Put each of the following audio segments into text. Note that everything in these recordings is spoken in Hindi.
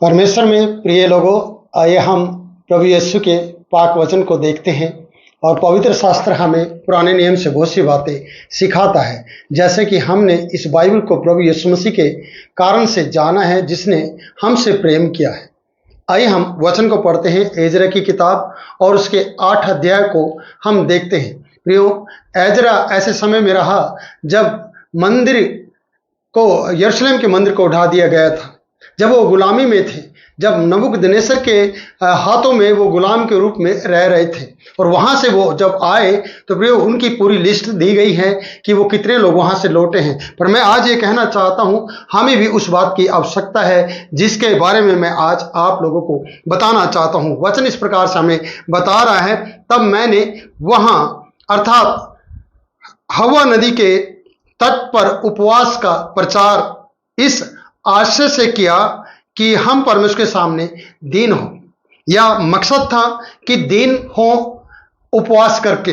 परमेश्वर में प्रिय लोगों, आइए हम प्रभु यीशु के पाक वचन को देखते हैं। और पवित्र शास्त्र हमें पुराने नियम से बहुत सी बातें सिखाता है, जैसे कि हमने इस बाइबल को प्रभु यीशु मसीह के कारण से जाना है, जिसने हमसे प्रेम किया है। आइए हम वचन को पढ़ते हैं, एजरा की किताब और उसके 8 अध्याय को हम देखते हैं। प्रियो, एजरा ऐसे समय में रहा जब मंदिर को, यरूशलेम के मंदिर को उठा दिया गया था, जब वो गुलामी में थे, जब नबूकदनेस्सर के हाथों में वो गुलाम के रूप में रह रहे थे। और वहाँ से वो जब आए तो प्रियो, उनकी पूरी लिस्ट दी गई है कि वो कितने लोग वहाँ से लौटे हैं। पर मैं आज ये कहना चाहता हूँ, हमें भी उस बात की आवश्यकता है जिसके बारे में मैं आज आप लोगों को बताना चाहता हूँ। वचन इस प्रकार से हमें बता रहा है, तब मैंने वहाँ अर्थात हवा नदी के तट पर उपवास का प्रचार इस आशय से किया कि हम परमेश्वर के सामने दीन हो, या मकसद था कि दीन हो उपवास करके।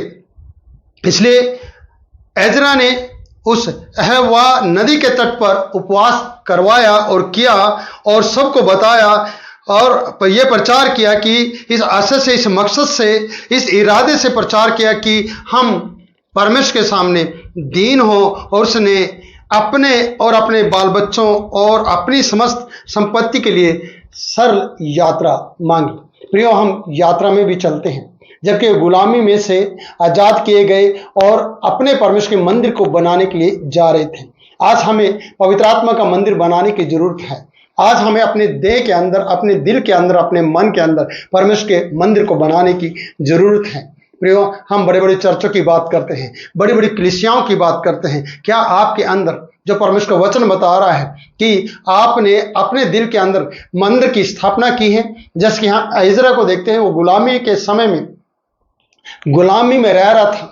इसलिए एजरा ने उस अहवा नदी के तट पर उपवास करवाया और किया और सबको बताया और ये प्रचार किया कि इस आशय से, इस मकसद से, इस इरादे से प्रचार किया कि हम परमेश्वर के सामने दीन हो। और उसने अपने और अपने बाल बच्चों और अपनी समस्त संपत्ति के लिए सरल यात्रा मांगी। प्रियो, हम यात्रा में भी चलते हैं, जबकि गुलामी में से आज़ाद किए गए और अपने परमेश्वर के मंदिर को बनाने के लिए जा रहे थे। आज हमें पवित्र आत्मा का मंदिर बनाने की जरूरत है। आज हमें अपने देह के अंदर, अपने दिल के अंदर, अपने मन के अंदर परमेश्वर के मंदिर को बनाने की जरूरत है। प्रियो, हम बड़े बड़े चर्चों की बात करते हैं, बड़ी बड़ी कलीसियाओं की बात करते हैं। क्या आपके अंदर जो परमेश्वर का वचन बता रहा है कि आपने अपने दिल के अंदर मंदिर की स्थापना की है? जैसे कि यहाँ एजरा को देखते हैं, वो गुलामी के समय में गुलामी में रह रहा था।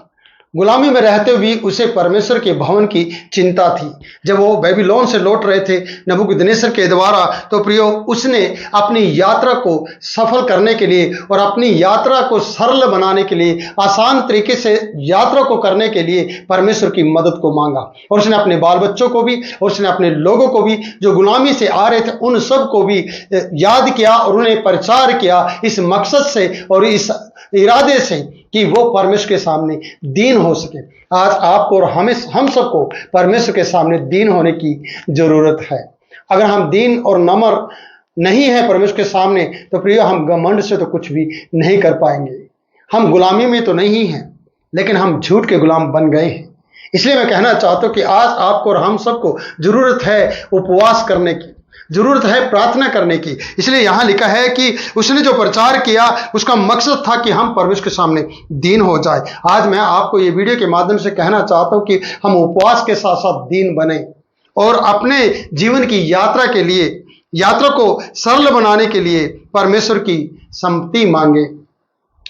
गुलामी में रहते हुए उसे परमेश्वर के भवन की चिंता थी। जब वो बेबीलोन से लौट रहे थे नबूकदनेस्सर के द्वारा, तो प्रियो, उसने अपनी यात्रा को सफल करने के लिए और अपनी यात्रा को सरल बनाने के लिए, आसान तरीके से यात्रा को करने के लिए परमेश्वर की मदद को मांगा। और उसने अपने बाल बच्चों को भी और उसने अपने लोगों को भी जो गुलामी से आ रहे थे, उन सब को भी याद किया और उन्हें प्रचार किया इस मकसद से और इस इरादे से कि वो परमेश्वर के सामने दीन हो सके। आज आपको और हम सबको परमेश्वर के सामने दीन होने की जरूरत है। अगर हम दीन और नम्र नहीं है परमेश्वर के सामने, तो प्रियो, हम घमंड से तो कुछ भी नहीं कर पाएंगे। हम गुलामी में तो नहीं हैं, लेकिन हम झूठ के गुलाम बन गए हैं। इसलिए मैं कहना चाहता हूं कि आज आपको और हम सबको जरूरत है उपवास करने की, जरूरत है प्रार्थना करने की। इसलिए यहां लिखा है कि उसने जो प्रचार किया उसका मकसद था कि हम परमेश्वर के सामने दीन हो जाए। आज मैं आपको ये वीडियो के माध्यम से कहना चाहता हूं कि हम उपवास के साथ साथ दीन बने और अपने जीवन की यात्रा के लिए, यात्रा को सरल बनाने के लिए परमेश्वर की सम्मति मांगे।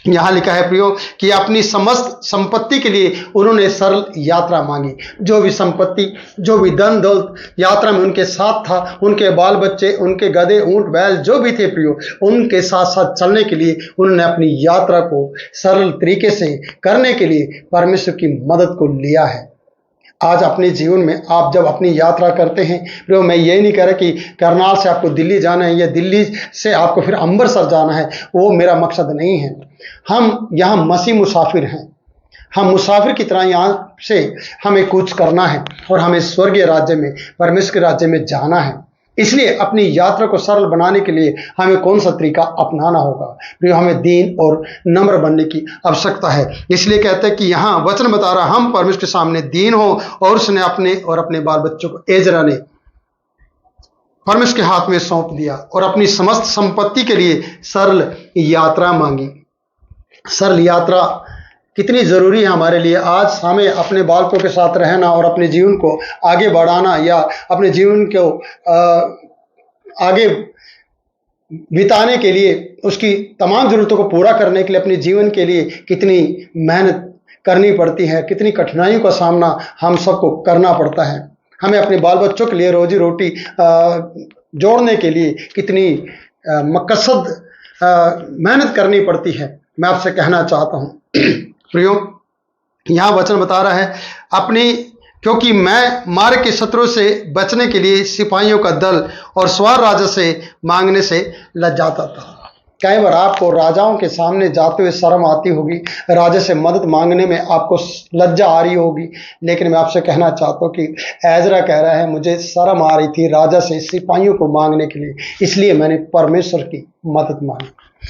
यहाँ लिखा है प्रियो कि अपनी समस्त संपत्ति के लिए उन्होंने सरल यात्रा मांगी। जो भी संपत्ति, जो भी धन दौलत यात्रा में उनके साथ था, उनके बाल बच्चे, उनके गधे, ऊंट, बैल जो भी थे प्रियो, उनके साथ साथ चलने के लिए उन्होंने अपनी यात्रा को सरल तरीके से करने के लिए परमेश्वर की मदद को लिया है। आज अपने जीवन में आप जब अपनी यात्रा करते हैं प्रियो, मैं ये नहीं कह रहा कि करनाल से आपको दिल्ली जाना है या दिल्ली से आपको फिर अमृतसर जाना है, वो मेरा मकसद नहीं है। हम यहाँ मसीह मुसाफिर हैं। हम मुसाफिर की तरह यहाँ से हमें कूच करना है और हमें स्वर्गीय राज्य में, परमेश्वर के राज्य में जाना है। इसलिए अपनी यात्रा को सरल बनाने के लिए हमें कौन सा तरीका अपनाना होगा? प्रियो, हमें दीन और नम्र बनने की आवश्यकता है। इसलिए कहते हैं कि यहाँ वचन बता रहा, हम परमेश्वर के सामने दीन हो। और उसने अपने और अपने बाल बच्चों को, एजरा ने परमेश्वर के हाथ में सौंप दिया और अपनी समस्त संपत्ति के लिए सरल यात्रा मांगी। सरल यात्रा कितनी जरूरी है हमारे लिए। आज हमें अपने बालकों के साथ रहना और अपने जीवन को आगे बढ़ाना या अपने जीवन को आगे बिताने के लिए, उसकी तमाम जरूरतों को पूरा करने के लिए, अपने जीवन के लिए कितनी मेहनत करनी पड़ती है, कितनी कठिनाइयों का सामना हम सबको करना पड़ता है। हमें अपने बाल बच्चों के लिए रोजी रोटी जोड़ने के लिए कितनी मकसद मेहनत करनी पड़ती है। मैं आपसे कहना चाहता हूँ प्रियो, यहाँ वचन बता रहा है, अपनी क्योंकि मैं मार्ग के शत्रुओं से बचने के लिए सिपाहियों का दल और सवार राजा से मांगने से लजाता था। कई बार आपको राजाओं के सामने जाते हुए शर्म आती होगी, राजा से मदद मांगने में आपको लज्जा आ रही होगी, लेकिन मैं आपसे कहना चाहता हूँ कि एजरा कह रहा है मुझे शर्म आ रही थी राजा से सिपाहियों को मांगने के लिए, इसलिए मैंने परमेश्वर की मदद मांगी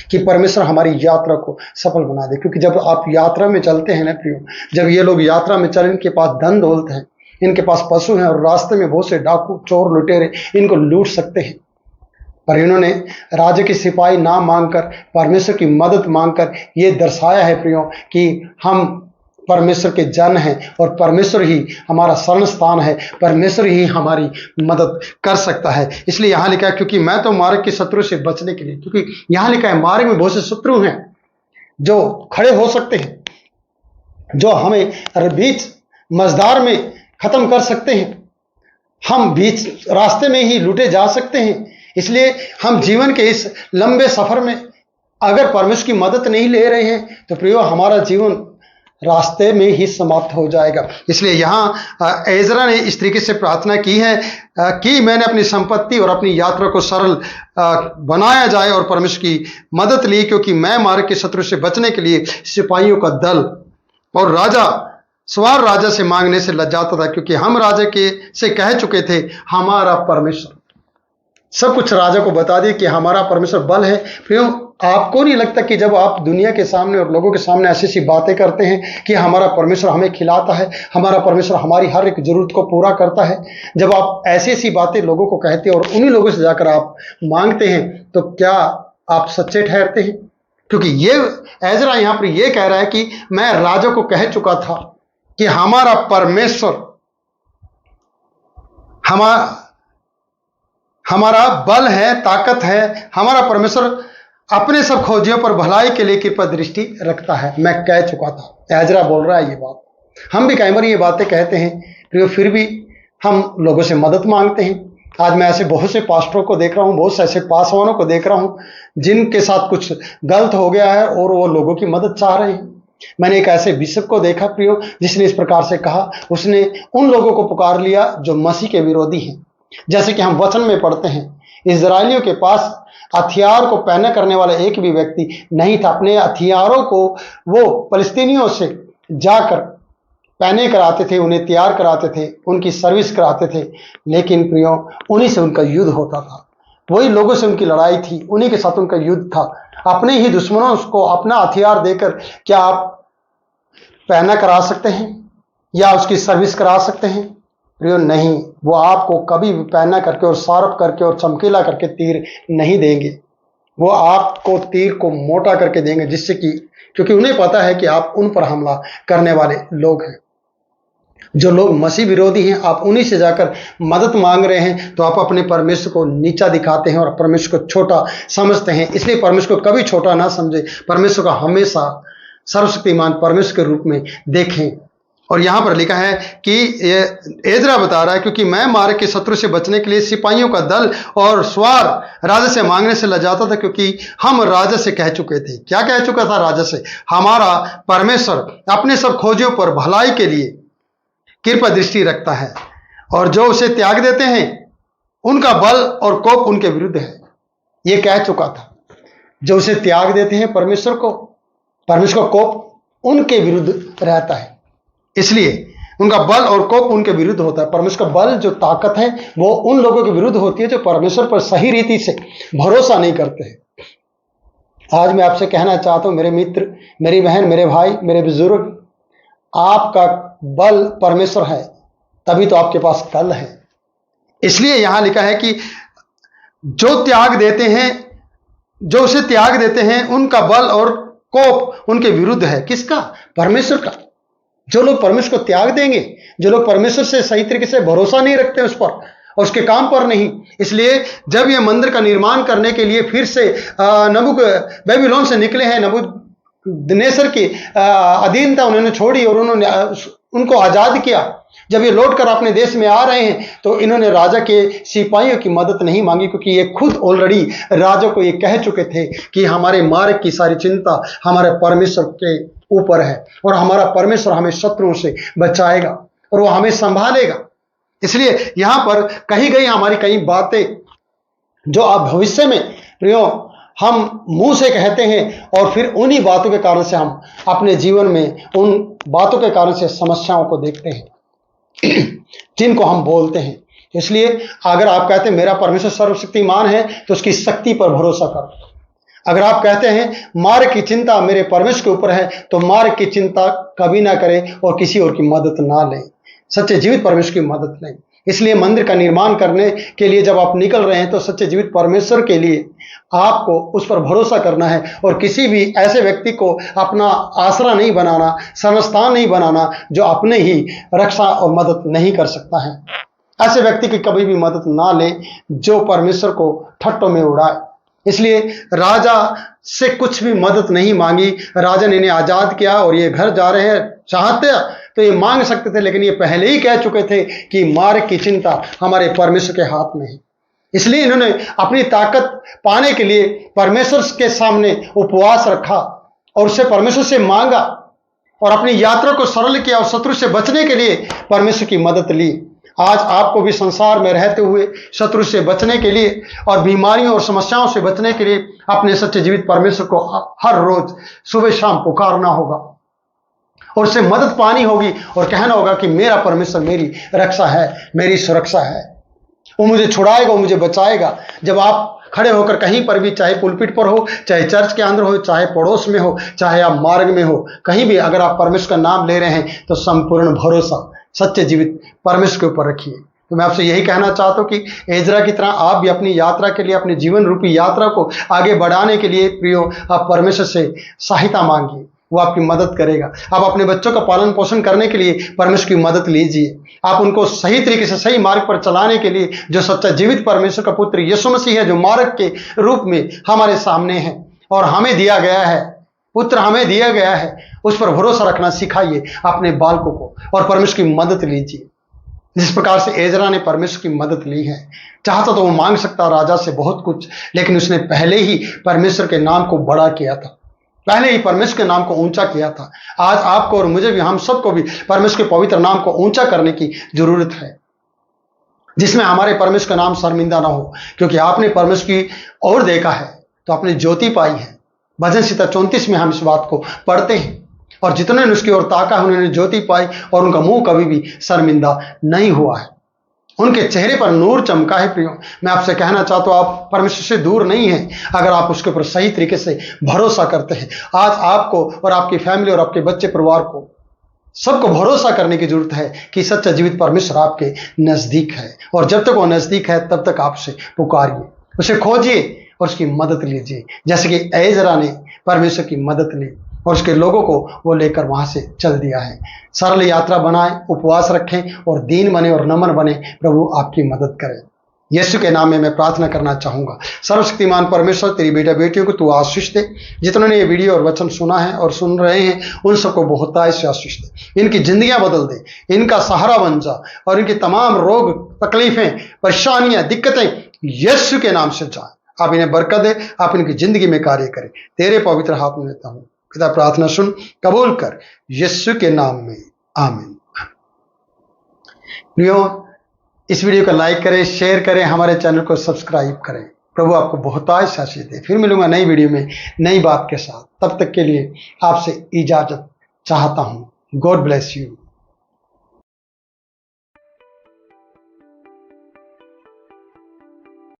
कि परमेश्वर हमारी यात्रा को सफल बना दे। क्योंकि जब आप यात्रा में चलते हैं ना प्रियो, जब ये लोग यात्रा में चल, इनके पास धन दौलत है, इनके पास पशु हैं और रास्ते में बहुत से डाकू चोर लुटेरे इनको लूट सकते हैं, पर इन्होंने राजा के सिपाही ना मांगकर परमेश्वर की मदद मांगकर ये दर्शाया है प्रियो कि हम परमेश्वर के जन हैं और परमेश्वर ही हमारा शरण स्थान है, परमेश्वर ही हमारी मदद कर सकता है। इसलिए यहाँ लिखा है क्योंकि मैं तो मार्ग के शत्रु से बचने के लिए, क्योंकि यहाँ लिखा है मार्ग में बहुत से शत्रु हैं जो खड़े हो सकते हैं, जो हमें बीच मझधार में खत्म कर सकते हैं, हम बीच रास्ते में ही लूटे जा सकते हैं। इसलिए हम जीवन के इस लंबे सफर में अगर परमेश्वर की मदद नहीं ले रहे हैं तो प्रियो हमारा जीवन रास्ते में ही समाप्त हो जाएगा। इसलिए यहाँ एजरा ने इस तरीके से प्रार्थना की है कि मैंने अपनी संपत्ति और अपनी यात्रा को सरल बनाया जाए और परमेश्वर की मदद ली, क्योंकि मैं मार्ग के शत्रु से बचने के लिए सिपाहियों का दल और राजा सवार राजा से मांगने से लजाता था, क्योंकि हम राजा के से कह चुके थे हमारा परमेश्वर। सब कुछ राजा को बता दिए कि हमारा परमेश्वर बल है। प्रियो आपको नहीं लगता कि जब आप दुनिया के सामने और लोगों के सामने ऐसी सी बातें करते हैं कि हमारा परमेश्वर हमें खिलाता है, हमारा परमेश्वर हमारी हर एक जरूरत को पूरा करता है, जब आप ऐसी सी बातें लोगों को कहते हैं और उन्हीं लोगों से जाकर आप मांगते हैं, तो क्या आप सच्चे ठहरते हैं? क्योंकि ये एजरा यहाँ पर यह कह रहा है कि मैं राजा को कह चुका था कि हमारा परमेश्वर हमारा बल है, ताकत है, हमारा परमेश्वर अपने सब खोजियों पर भलाई के लिए कृपा दृष्टि रखता है। मैं कह चुका था, एजरा बोल रहा है ये बात। हम भी कई बार ये बातें कहते हैं, फिर भी हम लोगों से मदद मांगते हैं। आज मैं ऐसे बहुत से पास्टरों को देख रहा हूँ, बहुत से ऐसे पासवानों को देख रहा हूँ जिनके साथ कुछ गलत हो गया है और वो लोगों की मदद चाह रहे हैं। मैंने एक ऐसे बिशप को देखा प्रियो, जिसने इस प्रकार से कहा, उसने उन लोगों को पुकार लिया जो मसीह के विरोधी हैं। जैसे कि हम वचन में पढ़ते हैं, इजरायलियों के पास हथियार को पहना करने वाला एक भी व्यक्ति नहीं था। अपने हथियारों को वो फलस्तीनियों से जाकर पहने कराते थे, उन्हें तैयार कराते थे, उनकी सर्विस कराते थे, लेकिन प्रियो उन्हीं से उनका युद्ध होता था, वही लोगों से उनकी लड़ाई थी, उन्हीं के साथ उनका युद्ध था। अपने ही दुश्मनों को अपना हथियार देकर क्या आप पहना करा सकते हैं या उसकी सर्विस करा सकते हैं? प्रियो नहीं, वो आपको कभी भी पहना करके और शार्प करके और चमकीला करके तीर नहीं देंगे। वो आपको तीर को मोटा करके देंगे, जिससे कि क्योंकि उन्हें पता है कि आप उन पर हमला करने वाले लोग हैं। जो लोग मसीह विरोधी हैं, आप उन्हीं से जाकर मदद मांग रहे हैं, तो आप अपने परमेश्वर को नीचा दिखाते हैं और परमेश्वर को छोटा समझते हैं। इसलिए परमेश्वर को कभी छोटा ना समझे, परमेश्वर को हमेशा सर्वशक्तिमान परमेश्वर के रूप में देखें। और यहां पर लिखा है कि एजरा बता रहा है क्योंकि मैं मार्ग के शत्रु से बचने के लिए सिपाहियों का दल और सवार राजा से मांगने से लजाता था, क्योंकि हम राजा से कह चुके थे। क्या कह चुका था राजा से? हमारा परमेश्वर अपने सब खोजियों पर भलाई के लिए कृपा दृष्टि रखता है और जो उसे त्याग देते हैं उनका बल और कोप उनके विरुद्ध है। यह कह चुका था, जो उसे त्याग देते हैं परमेश्वर का कोप उनके विरुद्ध रहता है, इसलिए उनका बल और कोप उनके विरुद्ध होता है। परमेश्वर का बल जो ताकत है वो उन लोगों के विरुद्ध होती है जो परमेश्वर पर सही रीति से भरोसा नहीं करते हैं। आज मैं आपसे कहना चाहता हूं, मेरे मित्र, मेरी बहन, मेरे भाई, मेरे बुजुर्ग, आपका बल परमेश्वर है, तभी तो आपके पास कल है। इसलिए यहां लिखा है कि जो त्याग देते हैं, जो उसे त्याग देते हैं, उनका बल और कोप उनके विरुद्ध है। किसका? परमेश्वर का। जो लोग परमेश्वर को त्याग देंगे, जो लोग परमेश्वर से सही तरीके से भरोसा नहीं रखते उस पर और उसके काम पर नहीं, इसलिए जब ये मंदिर का निर्माण करने के लिए फिर से बेबीलोन से निकले हैं, नबूकदनेस्सर की अधीनता उन्होंने छोड़ी और उन्होंने उनको आजाद किया। जब ये लौट कर अपने देश में आ रहे हैं तो इन्होंने राजा के सिपाहियों की मदद नहीं मांगी, क्योंकि ये खुद ऑलरेडी राजा को ये कह चुके थे कि हमारे मार्ग की सारी चिंता हमारे परमेश्वर के ऊपर है और हमारा परमेश्वर हमें शत्रुओं से बचाएगा। और वो हमें संभालेगा। इसलिए यहां पर कही गई हमारी कई बातें जो आप भविष्य में प्रियो हम मुंह से कहते हैं और फिर उन्हीं बातों के कारण से हम अपने जीवन में उन बातों के कारण से समस्याओं को देखते हैं जिनको हम बोलते हैं। इसलिए अगर आप कहते हैं मेरा परमेश्वर सर्वशक्तिमान है तो उसकी शक्ति पर भरोसा करो। अगर आप कहते हैं मार्ग की चिंता मेरे परमेश्वर के ऊपर है तो मार्ग की चिंता कभी ना करें और किसी और की मदद ना लें, सच्चे जीवित परमेश्वर की मदद लें। इसलिए मंदिर का निर्माण करने के लिए जब आप निकल रहे हैं तो सच्चे जीवित परमेश्वर के लिए आपको उस पर भरोसा करना है और किसी भी ऐसे व्यक्ति को अपना आसरा नहीं बनाना, शरणस्थान नहीं बनाना जो अपने ही रक्षा और मदद नहीं कर सकता है। ऐसे व्यक्ति की कभी भी मदद ना ले जो परमेश्वर को ठट्टों में उड़ाए। इसलिए राजा से कुछ भी मदद नहीं मांगी। राजा ने इन्हें आजाद किया और ये घर जा रहे हैं, चाहते तो ये मांग सकते थे, लेकिन ये पहले ही कह चुके थे कि मार्ग की चिंता हमारे परमेश्वर के हाथ में है। इसलिए इन्होंने अपनी ताकत पाने के लिए परमेश्वर के सामने उपवास रखा और उससे परमेश्वर से मांगा और अपनी यात्रा को सरल किया और शत्रु से बचने के लिए परमेश्वर की मदद ली। आज आपको भी संसार में रहते हुए शत्रु से बचने के लिए और बीमारियों और समस्याओं से बचने के लिए अपने सच्चे जीवित परमेश्वर को हर रोज सुबह शाम पुकारना होगा और उससे मदद पानी होगी और कहना होगा कि मेरा परमेश्वर मेरी रक्षा है, मेरी सुरक्षा है, वो मुझे छुड़ाएगा, वो मुझे बचाएगा। जब आप खड़े होकर कहीं पर भी, चाहे पुलपिट पर हो, चाहे चर्च के अंदर हो, चाहे पड़ोस में हो, चाहे आप मार्ग में हो, कहीं भी अगर आप परमेश्वर का नाम ले रहे हैं तो संपूर्ण भरोसा सच्चे जीवित परमेश्वर के ऊपर रखिए। तो मैं आपसे यही कहना चाहता हूँ कि एजरा की तरह आप भी अपनी यात्रा के लिए, अपनी जीवन रूपी यात्रा को आगे बढ़ाने के लिए प्रियो आप परमेश्वर से सहायता मांगिए, वो आपकी मदद करेगा। आप अपने बच्चों का पालन पोषण करने के लिए परमेश्वर की मदद लीजिए। आप उनको सही तरीके से सही मार्ग पर चलाने के लिए जो सच्चा जीवित परमेश्वर का पुत्र यीशु मसीह है, जो मार्ग के रूप में हमारे सामने है और हमें दिया गया है, पुत्र हमें दिया गया है, उस पर भरोसा रखना सिखाइए अपने बालकों को और परमेश्वर की मदद लीजिए। जिस प्रकार से एजरा ने परमेश्वर की मदद ली है, चाहता तो वो मांग सकता राजा से बहुत कुछ, लेकिन उसने पहले ही परमेश्वर के नाम को बड़ा किया था, पहले ही परमेश्वर के नाम को ऊंचा किया था। आज आपको और मुझे भी, हम सबको भी परमेश्वर के पवित्र नाम को ऊंचा करने की जरूरत है, जिसमें हमारे परमेश्वर का नाम शर्मिंदा ना हो, क्योंकि आपने परमेश्वर की ओर देखा है तो आपने ज्योति पाई है। भजन संहिता 34 में हम इस बात को पढ़ते हैं, और जितने ने उसकी ओर ताका है उन्होंने ज्योति पाई और उनका मुंह कभी भी शर्मिंदा नहीं हुआ है, उनके चेहरे पर नूर चमका है। प्रियो, मैं आपसे कहना चाहता हूं आप परमेश्वर से दूर नहीं हैं अगर आप उसके ऊपर सही तरीके से भरोसा करते हैं। आज आपको और आपकी फैमिली और आपके बच्चे परिवार को सबको भरोसा करने की जरूरत है कि सच्चा जीवित परमेश्वर आपके नजदीक है, और जब तक वो नजदीक है तब तक आप उसे पुकारिए, उसे खोजिए और उसकी मदद लीजिए, जैसे कि एजरा ने परमेश्वर की मदद ली और उसके लोगों को वो लेकर वहां से चल दिया है। सरल यात्रा बनाएं, उपवास रखें और दीन बने और नम्र बने। प्रभु आपकी मदद करे। यीशु के नाम में मैं प्रार्थना करना चाहूंगा। सर्वशक्तिमान परमेश्वर, तेरी बेटा बेटियों को तू आशीष दे। जितनों ने ये वीडियो और वचन सुना है और सुन रहे हैं उन सबको बहुतायत से आशीष दे। इनकी जिंदगियां बदल दे, इनका सहारा बन जा और इनकी तमाम रोग, तकलीफें, परेशानियां, दिक्कतें यीशु के नाम से जाए। आप इन्हें बरकत दे, आप इनकी जिंदगी में कार्य करें। तेरे पवित्र हाथ में देता हूं पिता, प्रार्थना सुन, कबूल कर, यीशु के नाम में, आमीन। प्रियो, इस वीडियो को लाइक करें, शेयर करें, हमारे चैनल को सब्सक्राइब करें। प्रभु आपको बहुतायत आशीष दे। फिर मिलूंगा नई वीडियो में नई बात के साथ। तब तक के लिए आपसे इजाजत चाहता हूं। God bless you.